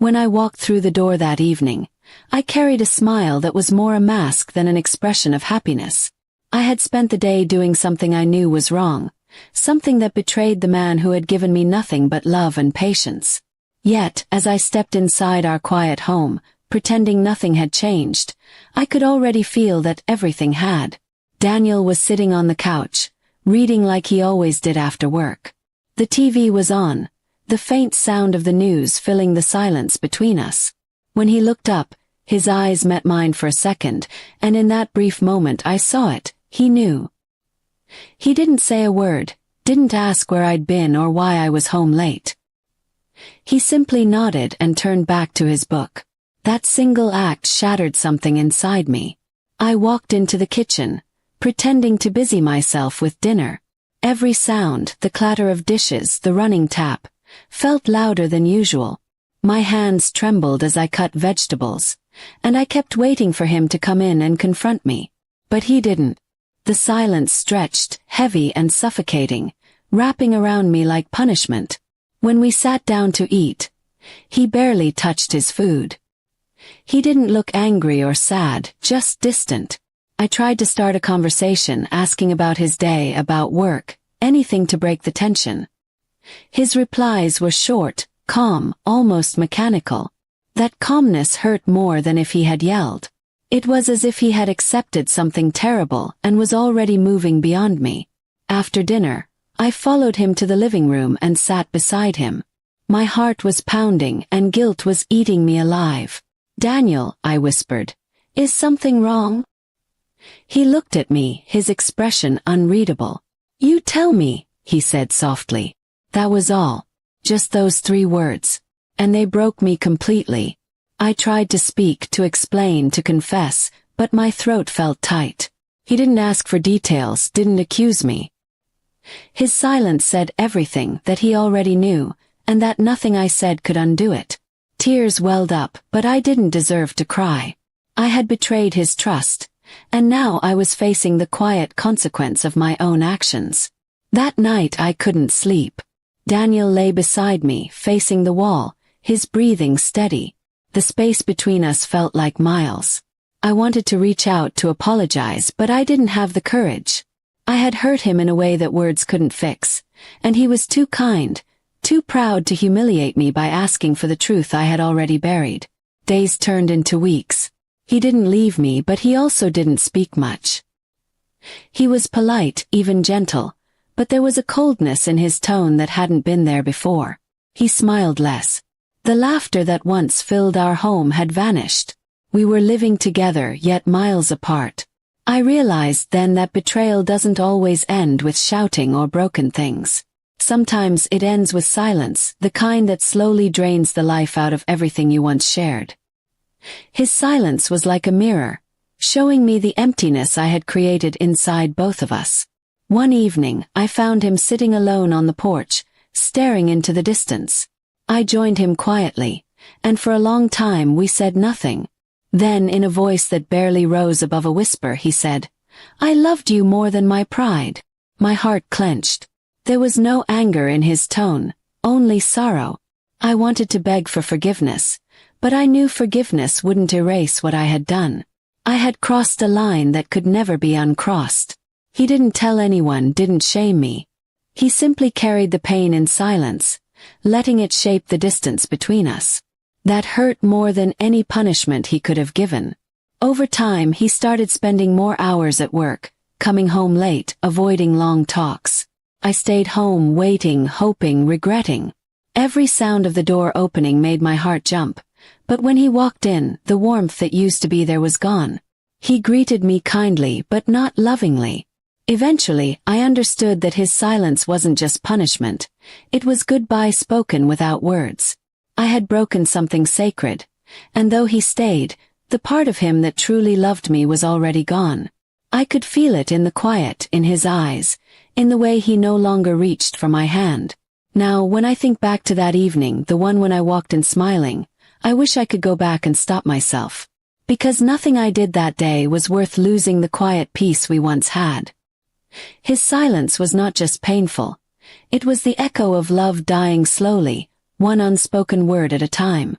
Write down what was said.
When I walked through the door that evening, I carried a smile that was more a mask than an expression of happiness. I had spent the day doing something I knew was wrong, something that betrayed the man who had given me nothing but love and patience. Yet, as I stepped inside our quiet home, pretending nothing had changed, I could already feel that everything had. Daniel was sitting on the couch, reading like he always did after work. The TV was on, the faint sound of the news filling the silence between us. When he looked up, his eyes met mine for a second, and in that brief moment I saw it. He knew. He didn't say a word, didn't ask where I'd been or why I was home late. He simply nodded and turned back to his book. That single act shattered something inside me. I walked into the kitchen, pretending to busy myself with dinner. Every sound, the clatter of dishes, the running tap, felt louder than usual. My hands trembled as I cut vegetables, and I kept waiting for him to come in and confront me. But he didn't. The silence stretched, heavy and suffocating, wrapping around me like punishment. When we sat down to eat, he barely touched his food. He didn't look angry or sad, just distant. I tried to start a conversation, asking about his day, about work, anything to break the tension. His replies were short, calm, almost mechanical. That calmness hurt more than if he had yelled. It was as if he had accepted something terrible and was already moving beyond me. After dinner, I followed him to the living room and sat beside him. My heart was pounding and guilt was eating me alive. "Daniel," I whispered, "is something wrong?" He looked at me, his expression unreadable. "You tell me," he said softly. That was all. Just those 3 words. And they broke me completely. I tried to speak, to explain, to confess, but my throat felt tight. He didn't ask for details, didn't accuse me. His silence said everything that he already knew, and that nothing I said could undo it. Tears welled up, but I didn't deserve to cry. I had betrayed his trust, and now I was facing the quiet consequence of my own actions. That night I couldn't sleep. Daniel lay beside me, facing the wall, his breathing steady. The space between us felt like miles. I wanted to reach out to apologize, but I didn't have the courage. I had hurt him in a way that words couldn't fix, and he was too kind, too proud to humiliate me by asking for the truth I had already buried. Days turned into weeks. He didn't leave me, but he also didn't speak much. He was polite, even gentle, but there was a coldness in his tone that hadn't been there before. He smiled less. The laughter that once filled our home had vanished. We were living together, yet miles apart. I realized then that betrayal doesn't always end with shouting or broken things. Sometimes it ends with silence, the kind that slowly drains the life out of everything you once shared. His silence was like a mirror, showing me the emptiness I had created inside both of us. One evening, I found him sitting alone on the porch, staring into the distance. I joined him quietly, and for a long time we said nothing. Then, in a voice that barely rose above a whisper, he said, "I loved you more than my pride." My heart clenched. There was no anger in his tone, only sorrow. I wanted to beg for forgiveness, but I knew forgiveness wouldn't erase what I had done. I had crossed a line that could never be uncrossed. He didn't tell anyone, didn't shame me. He simply carried the pain in silence, letting it shape the distance between us. That hurt more than any punishment he could have given. Over time, he started spending more hours at work, coming home late, avoiding long talks. I stayed home, waiting, hoping, regretting. Every sound of the door opening made my heart jump, but when he walked in, the warmth that used to be there was gone. He greeted me kindly, but not lovingly. Eventually, I understood that his silence wasn't just punishment. It was goodbye spoken without words. I had broken something sacred, and though he stayed, the part of him that truly loved me was already gone. I could feel it in the quiet, in his eyes, in the way he no longer reached for my hand. Now, when I think back to that evening, the one when I walked in smiling, I wish I could go back and stop myself. Because nothing I did that day was worth losing the quiet peace we once had. His silence was not just painful. It was the echo of love dying slowly, one unspoken word at a time.